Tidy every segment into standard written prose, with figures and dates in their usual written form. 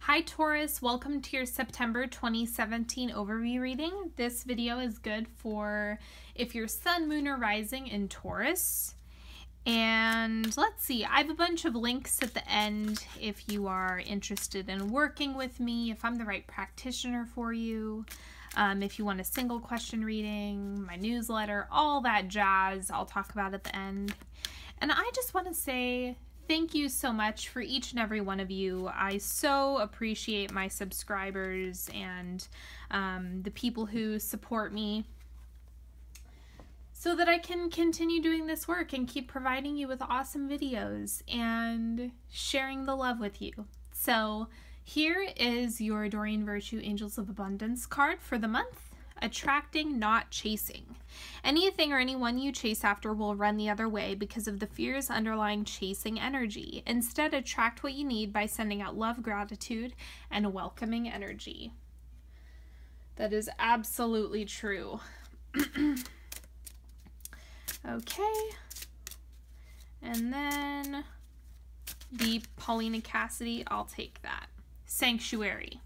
Hi Taurus, welcome to your September 2017 overview reading. This video is good for if your sun, moon, or rising in Taurus. And let's see, I have a bunch of links at the end if you are interested in working with me, if I'm the right practitioner for you, if you want a single question reading, my newsletter, all that jazz I'll talk about at the end. And I just want to say thank you so much for each and every one of you. I so appreciate my subscribers and the people who support me so that I can continue doing this work and keep providing you with awesome videos and sharing the love with you. So here is your Doreen Virtue Angels of Abundance card for the month. Attracting, not chasing. Anything or anyone you chase after will run the other way because of the fears underlying chasing energy. Instead, attract what you need by sending out love, gratitude, and a welcoming energy. That is absolutely true. Okay. And then the Paulina Cassidy, I'll take that. Sanctuary.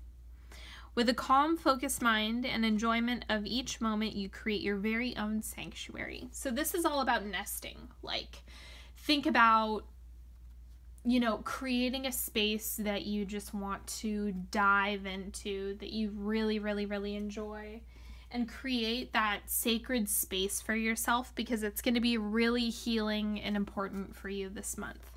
With a calm, focused mind and enjoyment of each moment, you create your very own sanctuary. So this is all about nesting. Like, think about, you know, creating a space that you just want to dive into, that you really, really, really enjoy, and create that sacred space for yourself because it's going to be really healing and important for you this month.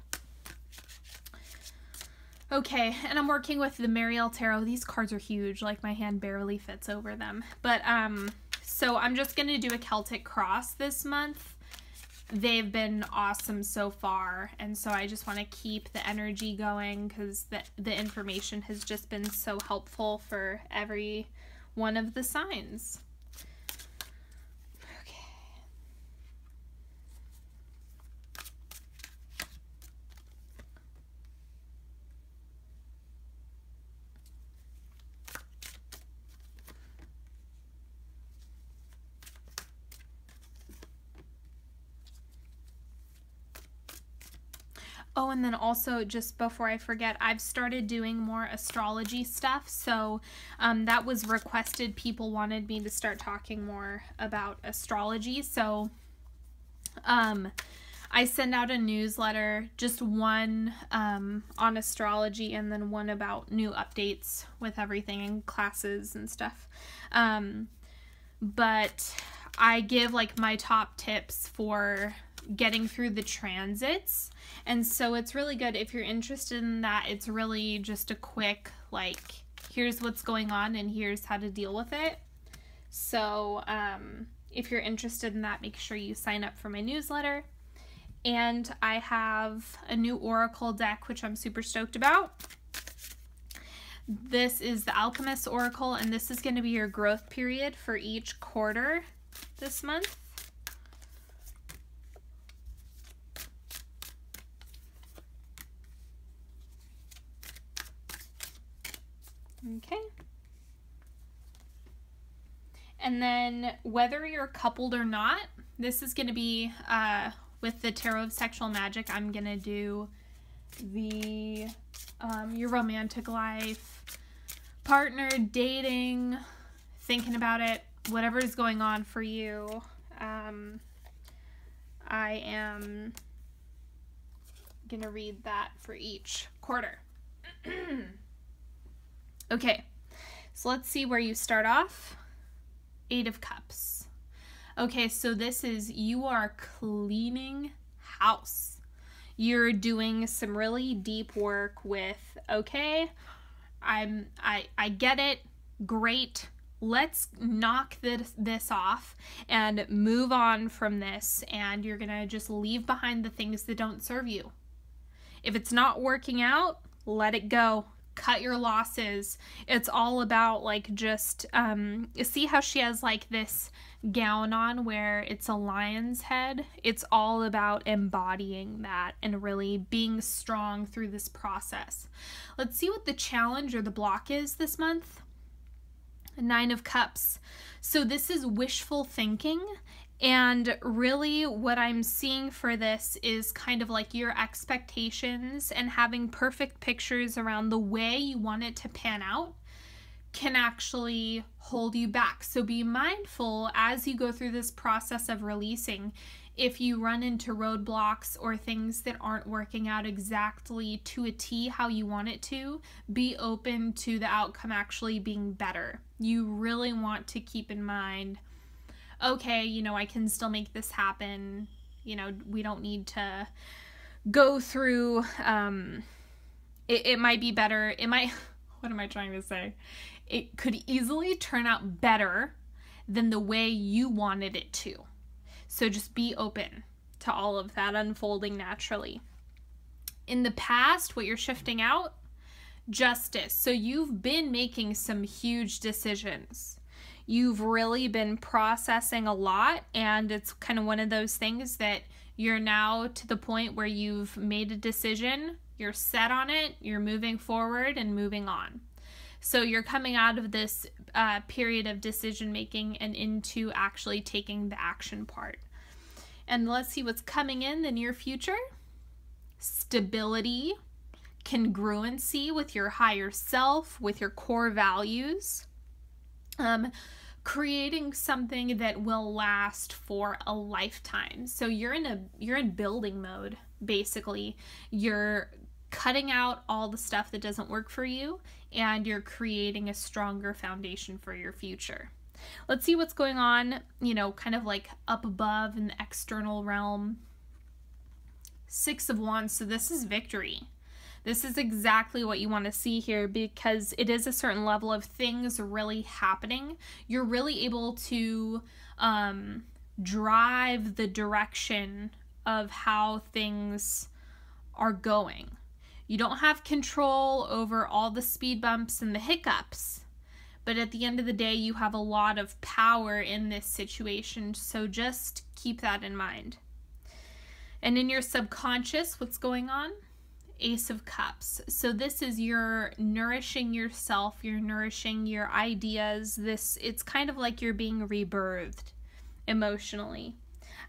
Okay, and I'm working with the Mariel Tarot. These cards are huge, like my hand barely fits over them. But, so I'm just going to do a Celtic cross this month. They've been awesome so far, and so I just want to keep the energy going because the information has just been so helpful for every one of the signs. Oh, and then also, just before I forget, I've started doing more astrology stuff. So that was requested. People wanted me to start talking more about astrology. So I send out a newsletter, just one on astrology and then one about new updates with everything and classes and stuff. But I give like my top tips for getting through the transits, and so it's really good if you're interested in that. It's really just a quick, like, here's what's going on and here's how to deal with it. So if you're interested in that, make sure you sign up for my newsletter. And I have a new oracle deck, which I'm super stoked about. This is the Alchemist oracle, and this is going to be your growth period for each quarter this month. Okay. And then whether you're coupled or not, this is going to be with the Tarot of Sexual Magic. I'm going to do the your romantic life, partner, dating, thinking about it, whatever is going on for you. I am going to read that for each quarter. Okay, so let's see where you start off. 8 of Cups. Okay, so this is, you are cleaning house. You're doing some really deep work with, okay, I get it, great. Let's knock this off and move on from this, and you're gonna just leave behind the things that don't serve you. If it's not working out, let it go. Cut your losses. It's all about, like, just see how she has like this gown on where it's a lion's head. It's all about embodying that and really being strong through this process. Let's see what the challenge or the block is this month. 9 of Cups. So this is wishful thinking And really what I'm seeing for this is kind of like your expectations and having perfect pictures around the way you want it to pan out can actually hold you back. So be mindful as you go through this process of releasing. If you run into roadblocks or things that aren't working out exactly to a T how you want it to, be open to the outcome actually being better. You really want to keep in mind, okay, you know, I can still make this happen. You know, we don't need to go through, it might be better. It might, what am I trying to say? It could easily turn out better than the way you wanted it to. So just be open to all of that unfolding naturally. In the past, what you're shifting out, justice. So you've been making some huge decisions. You've really been processing a lot, and it's kind of one of those things that you're now to the point where you've made a decision, you're set on it, you're moving forward and moving on. So you're coming out of this period of decision making and into actually taking the action part. And let's see what's coming in the near future. Stability, congruency with your higher self, with your core values. Creating something that will last for a lifetime. So you're in building mode, basically. You're cutting out all the stuff that doesn't work for you, and you're creating a stronger foundation for your future. Let's see what's going on, you know, kind of like up above in the external realm. 6 of Wands, so this is victory. This is exactly what you want to see here, because it is a certain level of things really happening. You're really able to drive the direction of how things are going. You don't have control over all the speed bumps and the hiccups, but at the end of the day, you have a lot of power in this situation, so just keep that in mind. And in your subconscious, what's going on? Ace of Cups. So this is you're nourishing yourself, you're nourishing your ideas. It's kind of like you're being rebirthed emotionally.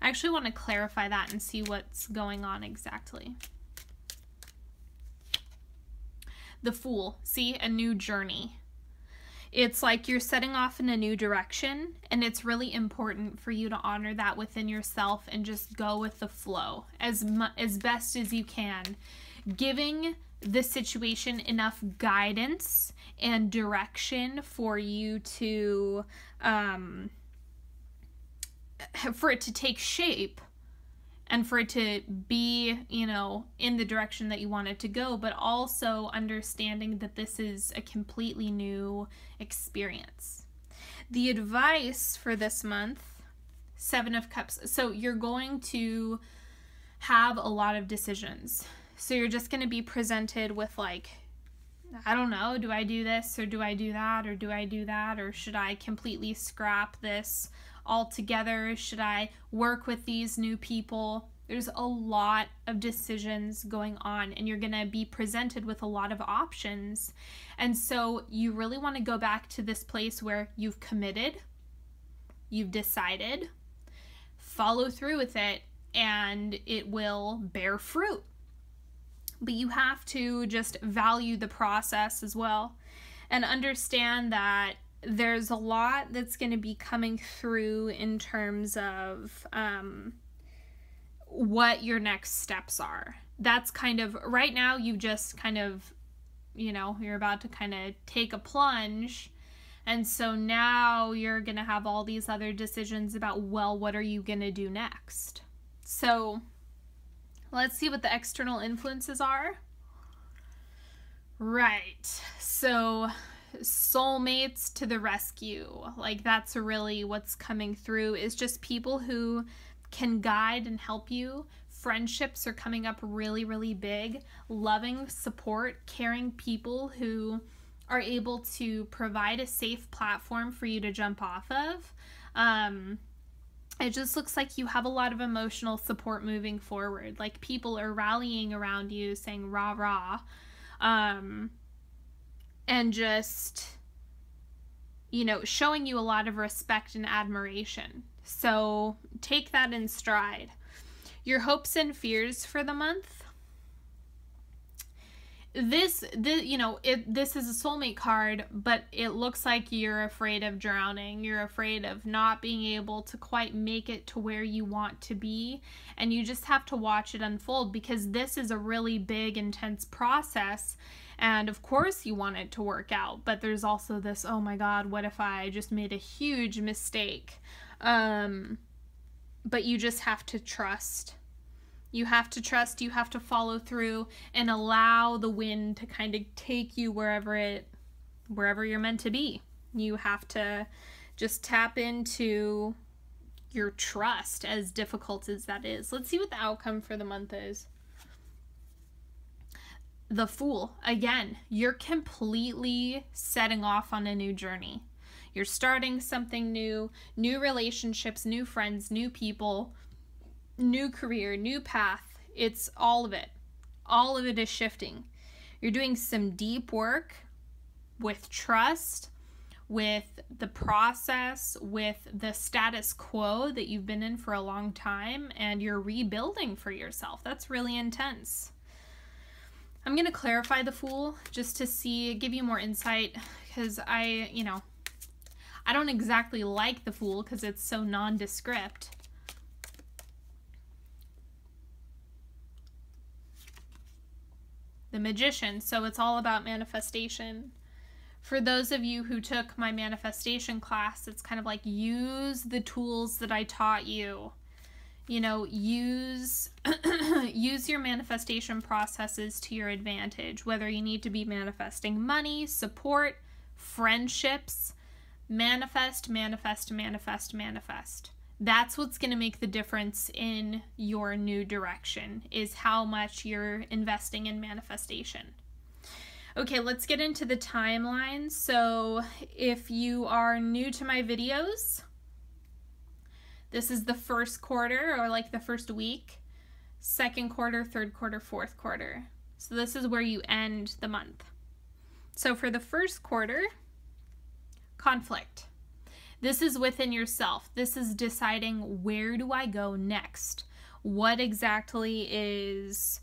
I actually want to clarify that and see what's going on exactly. The Fool, see, a new journey. It's like you're setting off in a new direction, and it's really important for you to honor that within yourself and just go with the flow as best as you can, giving the situation enough guidance and direction for you to for it to take shape and for it to be, you know, in the direction that you want it to go, but also understanding that this is a completely new experience. The advice for this month, 7 of Cups. So you're going to have a lot of decisions. So you're just going to be presented with, like, I don't know, do I do this or do I do that or do I do that, or should I completely scrap this altogether? Should I work with these new people? There's a lot of decisions going on, and you're going to be presented with a lot of options. And so you really want to go back to this place where you've committed, you've decided, follow through with it, and it will bear fruit. But you have to just value the process as well and understand that there's a lot that's going to be coming through in terms of what your next steps are. That's kind of, right now you've just kind of, you know, you're about to kind of take a plunge. And so now you're going to have all these other decisions about, well, what are you going to do next? So let's see what the external influences are. Right. So soulmates to the rescue. Like, that's really what's coming through, is just people who can guide and help you. Friendships are coming up really, really big. Loving, support, caring people who are able to provide a safe platform for you to jump off of. It just looks like you have a lot of emotional support moving forward. Like, people are rallying around you, saying rah rah. And just, you know, showing you a lot of respect and admiration. So take that in stride. Your hopes and fears for the month. This you know, this is a soulmate card, but it looks like you're afraid of drowning. You're afraid of not being able to quite make it to where you want to be, and you just have to watch it unfold, because this is a really big, intense process, and of course you want it to work out, but there's also this, oh my God, what if I just made a huge mistake? But you just have to trust. You have to trust, you have to follow through and allow the wind to kind of take you wherever you're meant to be. You have to just tap into your trust, as difficult as that is. Let's see what the outcome for the month is. The Fool. Again, you're completely setting off on a new journey. You're starting something new, new relationships, new friends, new people, new career, new path. It's all of it. All of it is shifting. You're doing some deep work with trust, with the process, with the status quo that you've been in for a long time, and you're rebuilding for yourself. That's really intense. I'm going to clarify the Fool just to give you more insight, because I don't exactly like the Fool because it's so nondescript. The Magician, so it's all about manifestation. For those of you who took my manifestation class, it's kind of like, use the tools that I taught you. You know, use your manifestation processes to your advantage, whether you need to be manifesting money, support, friendships. Manifest, manifest, manifest, manifest. That's what's going to make the difference in your new direction, is how much you're investing in manifestation. Okay, let's get into the timeline. So if you are new to my videos, this is the first quarter, or like the first week, second quarter, third quarter, fourth quarter. So this is where you end the month. So for the first quarter, conflict. This is within yourself. This is deciding, where do I go next? What exactly is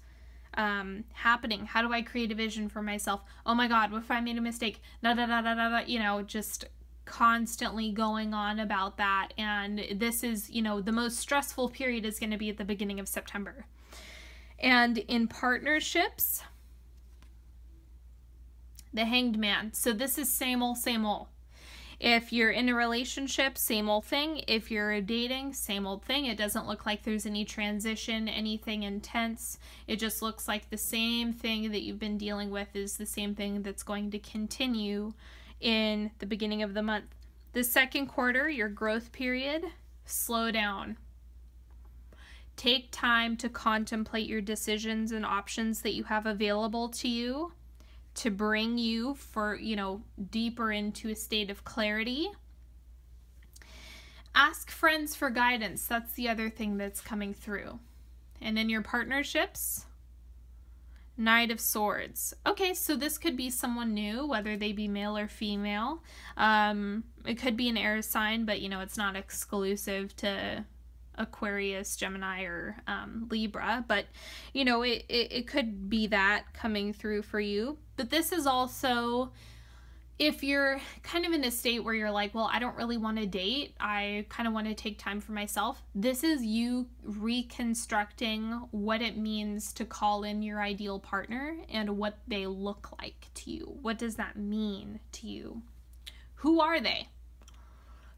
happening? How do I create a vision for myself? Oh my God, what if I made a mistake? Da, da, da, da, da, da. You know, just constantly going on about that. And this is, you know, the most stressful period is going to be at the beginning of September. And in partnerships, the Hanged Man. So this is same old, same old. If you're in a relationship, same old thing. If you're dating, same old thing. It doesn't look like there's any transition, anything intense. It just looks like the same thing that you've been dealing with is the same thing that's going to continue in the beginning of the month. The second quarter, your growth period, slow down. Take time to contemplate your decisions and options that you have available to you, to bring you deeper into a state of clarity. Ask friends for guidance. That's the other thing that's coming through. And in your partnerships, Knight of Swords. Okay, so this could be someone new, whether they be male or female. It could be an air sign, but it's not exclusive to Aquarius, Gemini, or Libra, but it could be that coming through for you. But this is also, if you're kind of in a state where you're like, well, I don't really want to date, I kind of want to take time for myself, this is you reconstructing what it means to call in your ideal partner and what they look like to you. What does that mean to you? Who are they?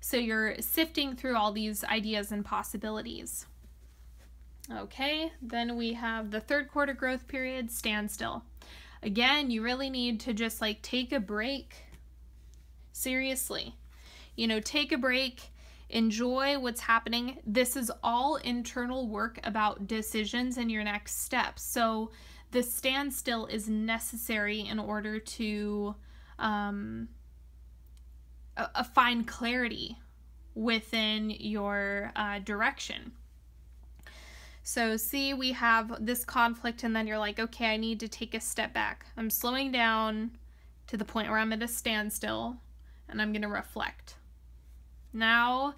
So you're sifting through all these ideas and possibilities. Okay, then we have the third quarter growth period, standstill. Again, you really need to just take a break. Seriously. Take a break, enjoy what's happening. This is all internal work about decisions and your next steps. So the standstill is necessary in order to find clarity within your direction. So see, we have this conflict, and then you're like, okay, I need to take a step back. I'm slowing down to the point where I'm at a standstill, and I'm going to reflect. Now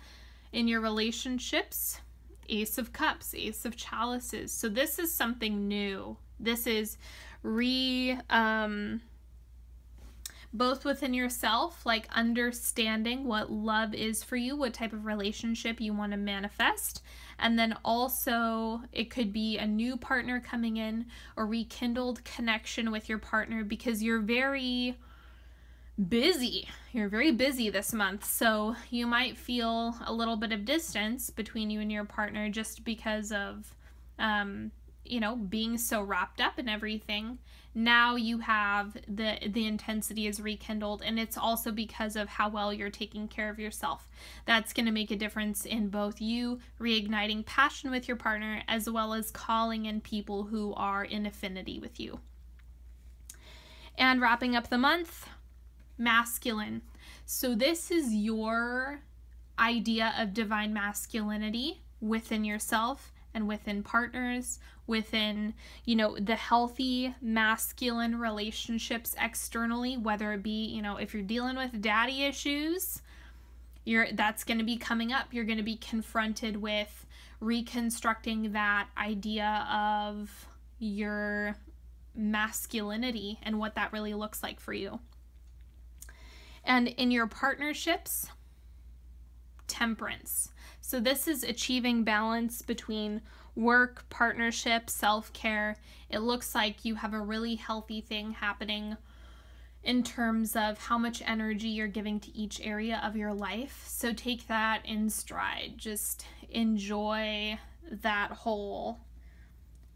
In your relationships, Ace of Cups, Ace of Chalices. So this is something new. This is both within yourself, like understanding what love is for you, what type of relationship you want to manifest. And then also it could be a new partner coming in or rekindled connection with your partner, because you're very busy. You're very busy this month. So you might feel a little bit of distance between you and your partner just because of, being so wrapped up in everything. Now you have the intensity is rekindled, and it's also because of how well you're taking care of yourself. That's going to make a difference in both you reigniting passion with your partner as well as calling in people who are in affinity with you. And wrapping up the month, masculine. So this is your idea of divine masculinity within yourself and within partners, within, the healthy masculine relationships externally, whether it be, if you're dealing with daddy issues, that's going to be coming up. You're going to be confronted with reconstructing that idea of your masculinity and what that really looks like for you. And in your partnerships, temperance. So this is achieving balance between work, partnership, self-care. It looks like you have a really healthy thing happening in terms of how much energy you're giving to each area of your life. So take that in stride. Just enjoy that whole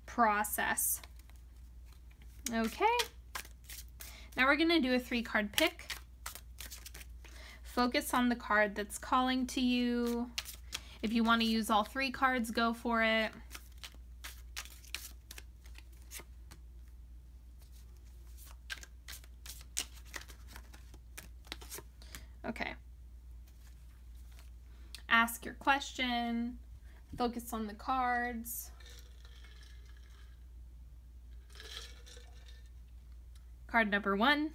process. Okay. Now we're going to do a 3-card pick. Focus on the card that's calling to you. If you want to use all 3 cards, go for it. Okay. Ask your question. Focus on the cards. Card number 1.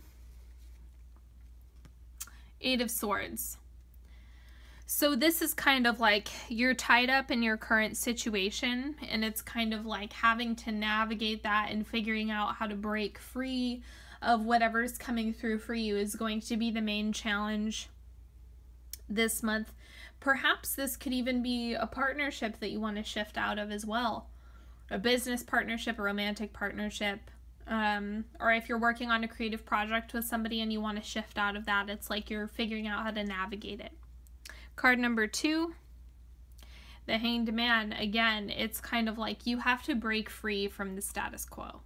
8 of Swords. So this is kind of like you're tied up in your current situation, and it's kind of like having to navigate that and figuring out how to break free of whatever's coming through for you is going to be the main challenge this month. Perhaps this could even be a partnership that you want to shift out of as well. A business partnership, a romantic partnership. Or if you're working on a creative project with somebody and you want to shift out of that, it's like you're figuring out how to navigate it. Card number 2, the Hanged Man. Again, it's kind of like you have to break free from the status quo.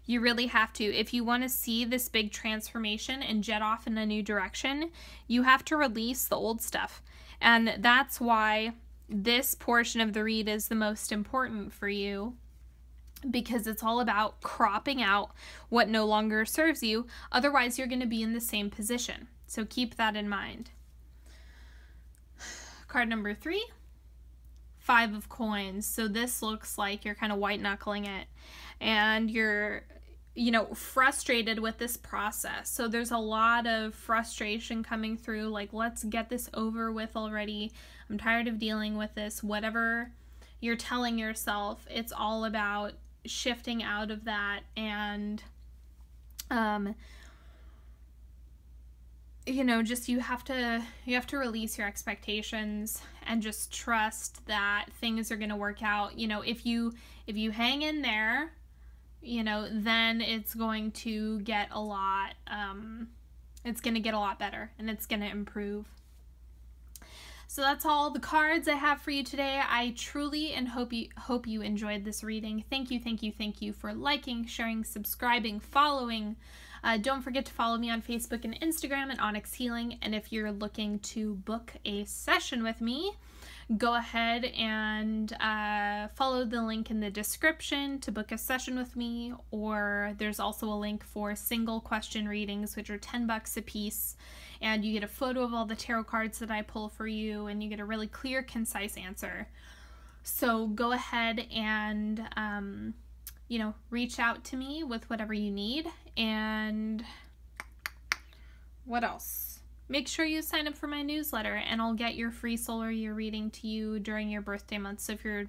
You really have to. If you want to see this big transformation and jet off in a new direction, you have to release the old stuff. And that's why this portion of the read is the most important for you, because it's all about cropping out what no longer serves you. Otherwise, you're going to be in the same position. So keep that in mind. Card number 3, 5 of Coins. So this looks like you're kind of white knuckling it, and you're, frustrated with this process. So there's a lot of frustration coming through, like, let's get this over with already. I'm tired of dealing with this. Whatever you're telling yourself, it's all about shifting out of that and just you have to release your expectations and just trust that things are going to work out. If you hang in there, then it's going to get a lot better, and it's going to improve. So that's all the cards I have for you today. I truly and hope you enjoyed this reading. Thank you for liking, sharing, subscribing, following. Don't forget to follow me on Facebook and Instagram at Onyx Healing. And if you're looking to book a session with me, go ahead and follow the link in the description to book a session with me. Or there's also a link for single question readings, which are $10 a piece. And you get a photo of all the tarot cards that I pull for you, and you get a really clear, concise answer. So go ahead and, reach out to me with whatever you need. And what else? make sure you sign up for my newsletter, and I'll get your free solar year reading to you during your birthday month. So if you're,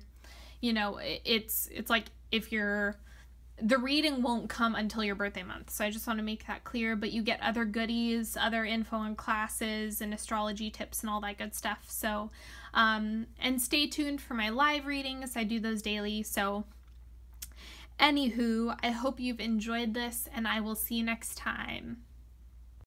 you know, it's like if you're, the reading won't come until your birthday month. So I just want to make that clear, but you get other goodies, other info on classes and astrology tips and all that good stuff. So, and stay tuned for my live readings. I do those daily. So anywho, I hope you've enjoyed this, and I will see you next time.